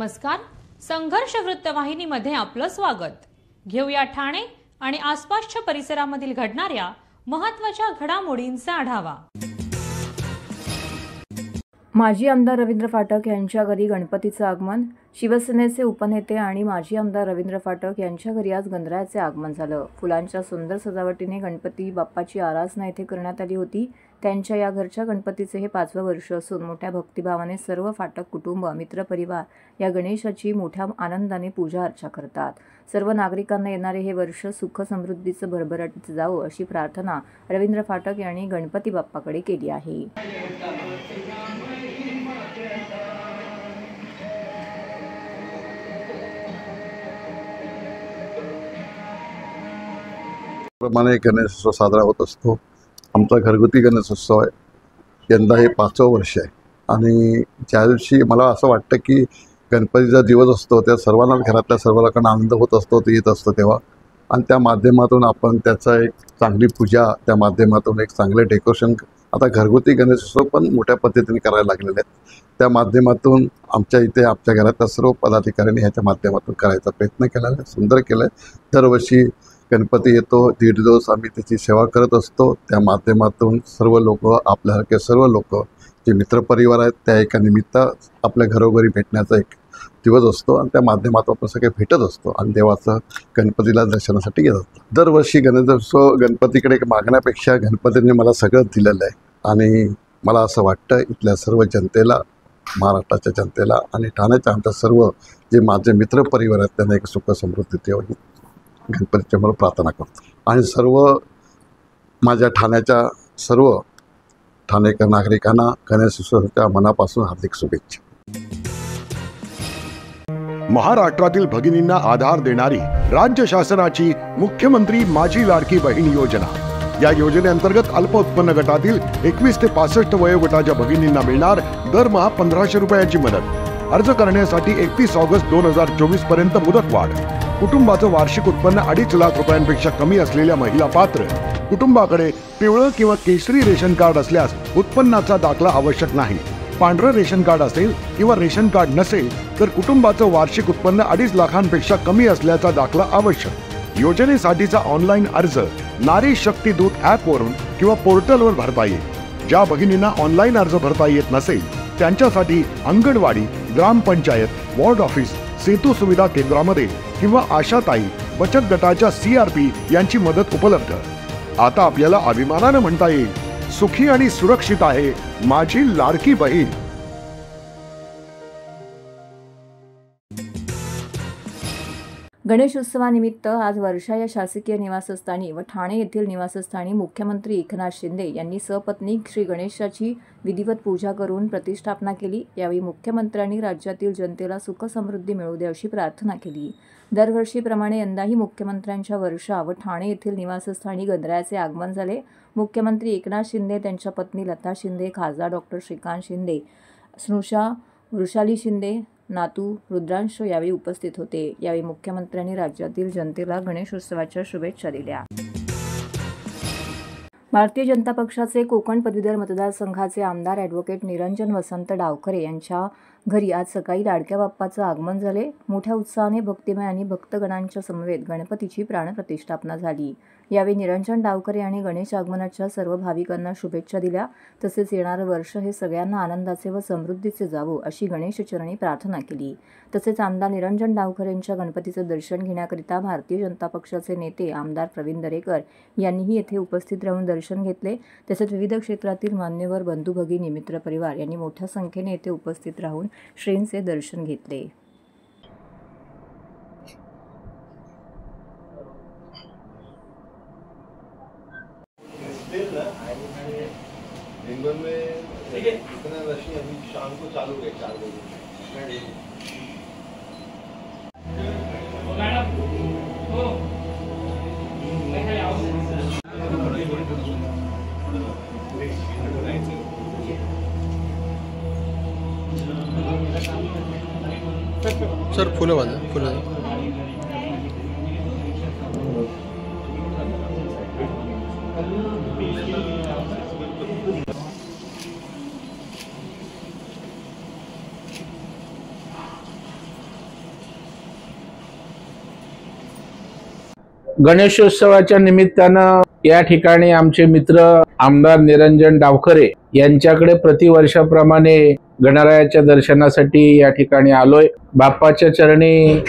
नमस्कार, संघर्ष वृत्तवाहिनीमध्ये आपलं स्वागत। घेऊया ठाणे आणि आसपासच्या परिसरामधील घडणाऱ्या महत्त्वाच्या घडामोडींचा आढावा। माजी आमदार रवींद्र फाटक यांच्या घरी गणपतीचं आगमन। शिवसेनेचे उपनेते आणि माजी आमदार रवींद्र फाटक यांच्या घरी आज गणरायाचे आगमन झालं। फुलांच्या सुंदर सजावटीने गणपती बाप्पाची आराधना येथे करण्यात आली होती। त्यांच्या या घरच्या गणपतीचे हे 5वं वर्ष असून मोठ्या भक्तिभावाने सर्व फाटक कुटुंब, मित्रपरिवार या गणेशाची मोठ्या आनंदाने पूजा अर्चा करतात। सर्व नागरिकांना येणारे हे वर्ष सुख समृद्धीचं भरभराटीत जावो अशी प्रार्थना रवींद्र फाटक यांनी गणपती बाप्पाकडे केली आहे। प्रमाणे गणेशोत्सव साजरा होत असतो। आमचा घरगुती गणेशोत्सव आहे। यंदा हे 5वं वर्ष आहे आणि ज्या दिवशी मला असं वाटतं की गणपतीचा दिवस असतो त्या सर्वांना, घरातल्या सर्व लोकांना आनंद होत असतो, ते येत असतो तेव्हा, आणि त्या माध्यमातून आपण त्याचा एक चांगली पूजा, त्या माध्यमातून एक चांगले डेकोरेशन, आता घरगुती गणेशोत्सव पण मोठ्या पद्धतीने करायला लागलेले आहेत। त्या माध्यमातून आमच्या इथे आमच्या घरातल्या सर्व पदाधिकाऱ्यांनी ह्याच्या माध्यमातून करायचा प्रयत्न केला आहे, सुंदर केलं आहे। दरवर्षी गणपती येतो, 1.5 दिवस आम्ही त्याची सेवा करत असतो। त्या माध्यमातून सर्व लोक, आपल्यासारखे सर्व लोक जे मित्रपरिवार आहेत त्या एका निमित्त आपल्या घरोघरी भेटण्याचा एक दिवस असतो आणि त्या माध्यमातून आपण सगळे भेटत असतो आणि देवाचं गणपतीला दर्शनासाठी येत असतो। दरवर्षी गणेशोत्सव गणपतीकडे मागण्यापेक्षा गणपतीने मला सगळं दिलेलं आहे आणि मला असं वाटतं इथल्या सर्व जनतेला, महाराष्ट्राच्या जनतेला आणि ठाण्याच्या आमच्या सर्व जे माझे मित्रपरिवार आहेत त्यांना एक सुख समृद्धी देवावी गणपतीच्या मला प्रार्थना करतो आणि सर्व माझ्या ठाण्याच्या सर्व ठाणेकर नागरिकांना गणेशोत्सवाच्या मनापासून हार्दिक शुभेच्छा। महाराष्ट्रातील भगिनींना आधार देणारी राज्य शासनाची मुख्यमंत्री माझी लाडकी बहीण योजना। या योजनेअंतर्गत अल्प उत्पन्न गटातील 21 ते 65 वयोगटाच्या भगिनींना मिळणार दरमहा 1500 रुपयाची मदत। अर्ज करण्यासाठी 31 ऑगस्ट 2024 पर्यंत मुदतवाढ। कुटुंबाचं वार्षिक उत्पन्न 2.5 लाख रुपयांपेक्षा कमी असलेल्या महिला पात्र। कुटुंबाकडे पिवळं किंवा केशरी रेशन कार्ड असल्यास उत्पन्नाचा दाखला आवश्यक नाही। पांढरं रेशन कार्ड असेल किंवा रेशन कार्ड नसेल तर कुटुंबाचं वार्षिक उत्पन्न 2.5 लाखांपेक्षा कमी असल्याचा दाखला आवश्यक। योजनेसाठीचा ऑनलाईन अर्ज नारी शक्ती दूत ॲपवरून किंवा पोर्टलवर भरता येईल। ज्या भगिनींना ऑनलाईन अर्ज भरता येत नसेल त्यांच्यासाठी अंगणवाडी, ग्रामपंचायत, वॉर्ड ऑफिस, सेतू सुविधा केंद्रामध्ये किंवा आशाताई बचत गटाच्या CRP यांची मदत उपलब्ध। आता आपल्याला अभिमानाने म्हणता येईल, सुखी आणि सुरक्षित आहे माझी लाडकी बहीण। गणेशोत्सवानिमित्त आज वर्षा या शासकीय निवासस्थानी व ठाणे येथील निवासस्थानी मुख्यमंत्री एकनाथ शिंदे यांनी सपत्नीक श्री गणेशाची विधिवत पूजा करून प्रतिष्ठापना केली। यावेळी मुख्यमंत्र्यांनी राज्यातील जनतेला सुख समृद्धी मिळू दे अशी प्रार्थना केली। दरवर्षीप्रमाणे यंदाही मुख्यमंत्र्यांच्या वर्षा व ठाणे येथील निवासस्थानी गणरायाचे आगमन झाले। मुख्यमंत्री एकनाथ शिंदे, त्यांच्या पत्नी लता शिंदे, खासदार डॉक्टर श्रीकांत शिंदे, स्नुषा वृषाली शिंदे, नातू रुद्रांश यावेळी उपस्थित होते। यावेळी मुख्यमंत्र्यांनी राज्यातील जनतेला गणेशोत्सवाच्या शुभेच्छा दिल्या। भारतीय जनता पक्षाचे कोकण पदवीधर मतदारसंघाचे आमदार ॲडव्होकेट निरंजन वसंत डावखरे यांच्या घरी आज सकाळी लाडक्या बाप्पाचं आगमन झाले। मोठ्या उत्साहाने भक्तिमय आणि भक्तगणांच्या समवेत गणपतीची प्राणप्रतिष्ठापना झाली। यावेळी निरंजन डावखरे यांनी गणेश आगमनाच्या सर्व भाविकांना शुभेच्छा दिल्या। तसेच येणारं वर्ष हे सगळ्यांना आनंदाचे व समृद्धीचे जावो अशी गणेशचरणी प्रार्थना केली। तसेच आमदार निरंजन डावखरेंच्या गणपतीचं दर्शन घेण्याकरिता भारतीय जनता पक्षाचे नेते आमदार प्रवीण दरेकर यांनीही येथे उपस्थित राहून दर्शन घेतले। तसेच विविध क्षेत्रातील मान्यवर, बंधू भगिनी, मित्रपरिवार यांनी मोठ्या संख्येने येथे उपस्थित राहून श्रींचे दर्शन घेतले। सर फुलं वाजा फुलं गणेशोत्सवाच्या निमित्तानं या ठिकाणी आमचे मित्र आमदार निरंजन डावखरे यांच्याकडे प्रतिवर्षाप्रमाणे गणरायाच्या दर्शनासाठी या ठिकाणी आलोय। बाप्पाच्या चरणी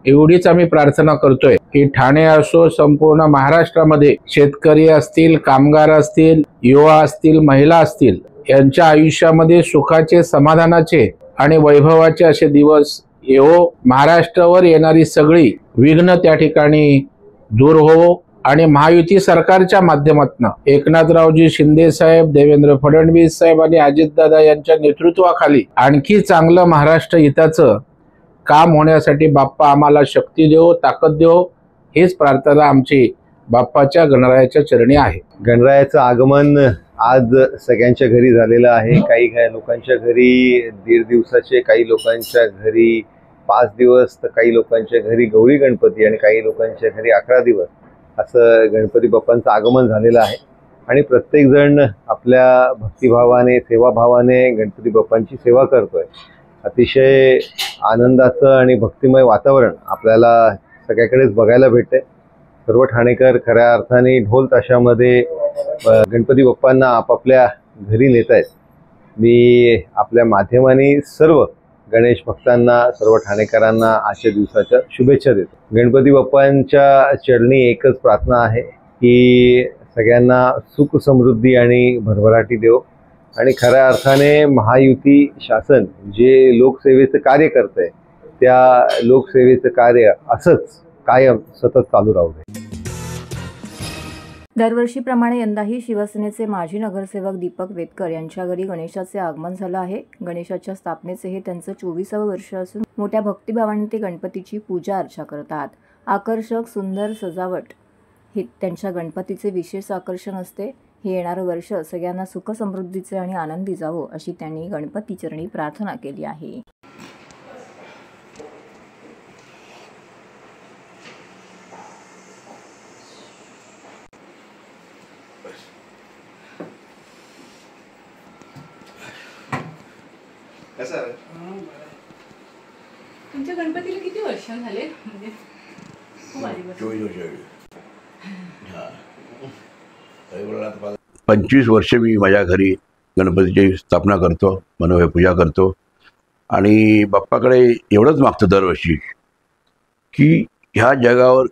एवढीच आम्ही प्रार्थना करतोय की ठाणे असो, संपूर्ण महाराष्ट्रामध्ये शेतकरी असतील, कामगार असतील, युवा असतील, महिला असतील, यांच्या आयुष्यामध्ये सुखाचे, समाधानाचे आणि वैभवाचे असे दिवस येवो। महाराष्ट्रावर येणारी सगळी विघ्न त्या ठिकाणी दूर हो आणि महायुती सरकारच्या माध्यमातून एकनाथरावजी शिंदे साहेब, देवेंद्र फडणवीस साहेब आणि अजितदादा यांच्या नेतृत्वाखाली आणखी चांगलं महाराष्ट्र हिताचं काम होण्यासाठी बाप्पा आम्हाला शक्ती देव, ताकद देव, हीच प्रार्थना आमची बाप्पाच्या गणरायाच्या चरणी आहे। गणरायाचं आगमन आज सगळ्यांच्या घरी झालेलं आहे। काही लोकांच्या घरी 1.5 दिवसाचे, काही लोकांच्या घरी 5 दिवस, तर काही लोकांच्या घरी गौरी गणपती आणि काही लोकांच्या घरी 11 दिवस असं गणपती बाप्पांचं आगमन झालेलं आहे। आणि प्रत्येक जण आपल्या भक्तिभावाने, सेवाभावाने गणपती बाप्पांची सेवा करतोय। अतिशय आनंदाचं आणि भक्तिमय वातावरण आपल्याला सगळ्याकडेच बघायला भेटते। सर्व ठाणेकर खऱ्या अर्थाने ढोल ताशामध्ये गणपती बाप्पांना आपापल्या घरी नेत आहेत। मी आपल्या माध्यमाने सर्व गणेश भक्तांना, सर्व ठाणेकरांना आजच्या दिवसाच्या शुभेच्छा देतो। गणपती बाप्पांच्या चरणी एकच प्रार्थना आहे की सगळ्यांना सुख, समृद्धी आणि भरभराटी देव आणि खऱ्या अर्थाने महायुती शासन जे लोकसेवेचं कार्य करतंय त्या लोकसेवेचं कार्य असंच कायम सतत चालू राहू दे। दरवर्षीप्रमाणे यंदाही शिवसेनेचे माजी नगरसेवक दीपक वेदकर यांच्या घरी गणेशाचे आगमन झालं आहे। गणेशाच्या स्थापनेचे हे त्यांचं 24वे वर्ष असून मोठ्या भक्तिभावाने ते गणपतीची पूजा अर्चा करतात। आकर्षक सुंदर सजावट हे त्यांच्या गणपतीचे विशेष आकर्षण असते। हे येणारं वर्ष सगळ्यांना सुख, समृद्धीचे आणि आनंदी जावो अशी त्यांनी गणपती चरणी प्रार्थना केली आहे। तुमच्या गणपतीला किती वर्ष झाले? म्हणजे खूप आधीपासून. 25 वर्ष मी माझ्या घरी गणपतीची स्थापना करतो, मनोभावे पूजा करतो आणि बाप्पाकडे एवढंच मागतो दरवर्षी की ह्या जगावर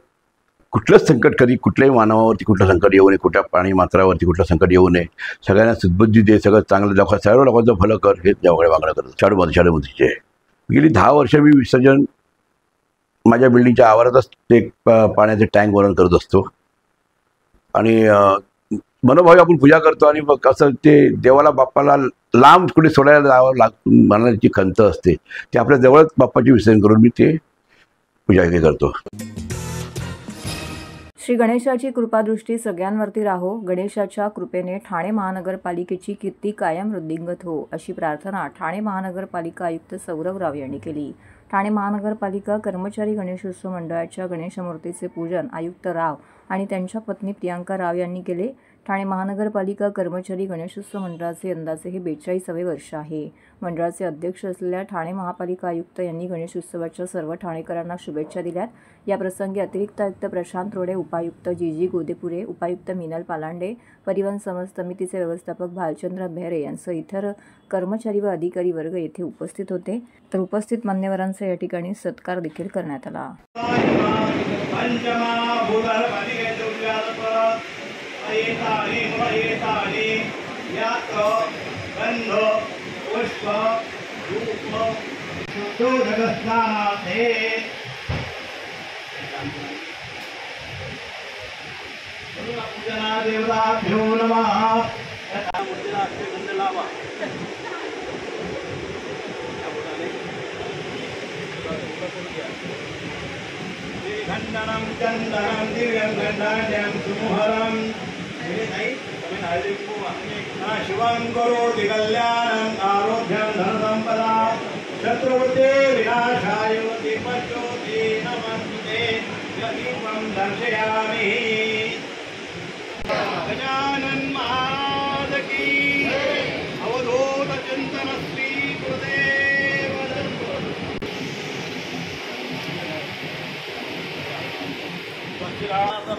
कुठलंच संकट, कधी कुठल्याही मानवावरती कुठलं संकट येऊ नये, कुठल्या प्राणी मात्रावरती कुठलं संकट येऊ नये, सगळ्यांना सद्बुद्धी दे, सगळं चांगलं दाखवा, सर्व लोकांचं भलं कर, हेच देवाकडे मागणं करतो। शाडूमतीचे गेली 10 वर्ष मी विसर्जन माझ्या बिल्डिंगच्या आवारातच ते पाण्याचे टँक बनवून करत असतो आणि मनोभावे आपण पूजा करतो आणि मग असं ते देवाला, बाप्पाला लांब कुठे सोडायला जावं मनाची खंत असते, ते आपल्या जवळच बाप्पाची विसर्जन करून मी ते पूजा करतो। श्री गणेशाची कृपादृष्टी सगळ्यांवरती राहो। गणेशाच्या कृपेने ठाणे महानगरपालिकेची कीर्ती कायम वृद्धिंगत हो अशी प्रार्थना ठाणे महानगरपालिका आयुक्त सौरभ राव यांनी केली। ठाणे महानगरपालिका कर्मचारी गणेशोत्सव मंडळाच्या गणेशमूर्तीचे पूजन आयुक्त राव आणि त्यांच्या पत्नी प्रियांका राव यांनी केले। ठाणे महानगरपालिका कर्मचारी गणेशोत्सव मंडळाचे यंदाचे हे 42वे वर्ष आहे। मंडळाचे अध्यक्ष असलेल्या ठाणे महापालिका आयुक्त यांनी गणेशोत्सवाच्या सर्व ठाणेकरांना शुभेच्छा दिल्यात। या प्रसंगी अतिरिक्त आयुक्त प्रशांत रोडे, उपायुक्त जी गोदेपुरे, उपायुक्त मिनल पालांडे, परिवहन समितीचे व्यवस्थापक भालचंद्र बेहरे यांसह इतर कर्मचारी व अधिकारी वर्ग येथे उपस्थित होते। तर उपस्थित मान्यवरांचा या ठिकाणी सत्कार देखील करण्यात आला। देवताभ्यो नमः। खंडनम चंदनम दिव्यं गंडाढ्यं सुमुहरं शिवं करोति कल्याणं आरोग्यं धनसंपदा शत्रुबुद्धि विनाशाय दीपज्योति नमस्ते दीपं दर्शयामि। गजानन महाराज की अवधूत चिंतन श्री गुरुदेव वज्रात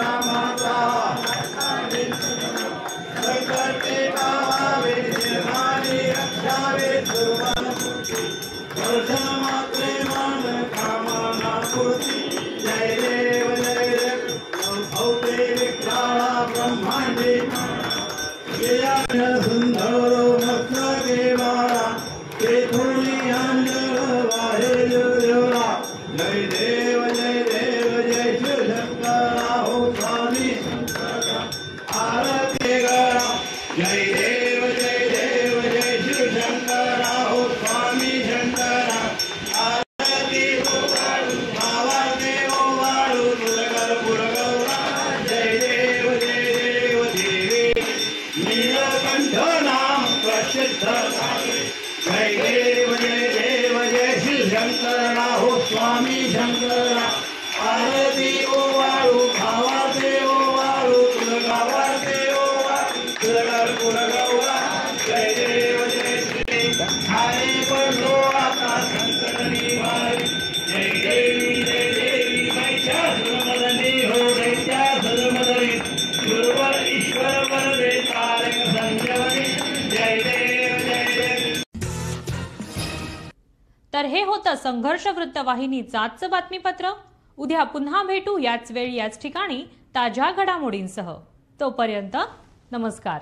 रामाचा संकटे पावावे निर्माणे रक्षावे सर्वांपुरती दर्शन मात्रे मान कामना पूर्ती जय देव भवते विक्राळा ब्रह्मांडे सुंदरो मस्त देवाळा ते थोडी अंजळ वाहे देवळा जय देव जय शिवशंकरा हो स्वामी शंकरा आरती करा जय देव जय शिवशंकरा हो स्वामी शंकरा आरती हो वाळू भावा देव वाळू तुलकर पुरगौरा जय देव देवी नीलकंठ नाम प्रसिद्ध जय देव जय शिवशंकरा हो स्वामी शंकरा आरती ओ वाळू भावा देव वाळू तुलगावा देव तुलगर पुरगौरा जय देव हरे पडलो आता संकट निवारी जय देवी महिषासुरमर्दिनी हो दैत्यासुरमर्दिनी गुरुवर ईश्वर वरदे तारक संजीवनी जय देव तर हे होतं संघर्ष वृत्तवाहिनीचं आजचं बातमीपत्र. उद्या पुन्हा भेटू याच वेळी याच ठिकाणी ताज्या घडामोडींसह. तोपर्यंत नमस्कार.